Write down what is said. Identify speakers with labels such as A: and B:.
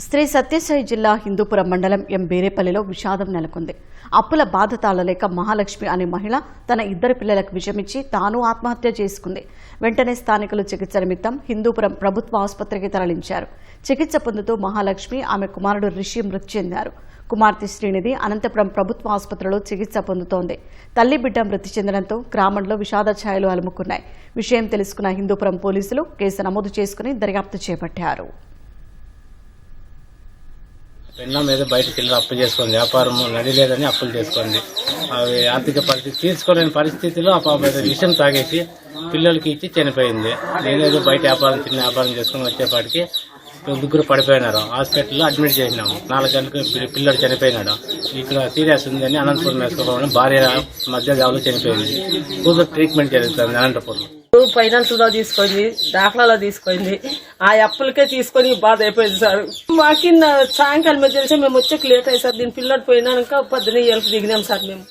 A: శ్రీ సత్యసాయి జిల్లా హిందూపురం మండలం ఎం బేరేపల్లిలో విషాదం నెలకొంది. అప్పుల బాధ తాళలేక మహాలక్ష్మి అనే మహిళ తన ఇద్దరు పిల్లలకు విషమిచ్చి తాను ఆత్మహత్య చేసుకుంది. వెంటనే స్థానికులు చికిత్స నిమిత్తం హిందూపురం ప్రభుత్వ ఆసుపత్రికి తరలించారు. చికిత్స పొందుతూ మహాలక్ష్మి ఆమె కుమారుడు రిషి మృతి చెందారు. కుమార్తె శ్రీనిధి అనంతపురం ప్రభుత్వ ఆసుపత్రిలో చికిత్స పొందుతోంది. తల్లి బిడ్డ మృతి చెందడంతో గ్రామంలో విషాద ఛాయలు అలుముకున్నాయి. విషయం తెలుసుకున్న హిందూపురం పోలీసులు కేసు నమోదు చేసుకుని దర్యాప్తు చేపట్టారు.
B: పెన్నం ఏదో బయటకు వెళ్ళి అప్పులు చేసుకుంది, వ్యాపారం నడిలేదని అప్పులు చేసుకుంది. అవి ఆర్థిక పరిస్థితి తీర్చుకోలేని పరిస్థితిలో ఆ పాప విషయం తాగేసి పిల్లలకి ఇచ్చి చనిపోయింది. నేనేదో బయట చిన్న వ్యాపారం చేసుకుని వచ్చేపాటికి ముగ్గురు పడిపోయినారు. హాస్పిటల్లో అడ్మిట్ చేసినాము. 4 గంటలకు పిల్లడు చనిపోయినాడు. ఇక్కడ సీరియస్ ఉందని అనంతపురం వేసుకోవడం భార్య మధ్య జాబులో చనిపోయింది. కూతురు ట్రీట్మెంట్ జరుగుతుంది అనంతపురం.
C: ఫైనాన్స్ లో తీసుకుంది, దాఖలాలో తీసుకుంది. ఆ అప్పులకే తీసుకొని బాధ అయిపోయింది సార్. మాకి సాయంకాలం తెలిసి మేము వచ్చేకి లేట్ అయ్యి సార్. దీని పిల్లడు పోయినాక 10 ఏళ్ళకి దిగినాం సార్ మేము.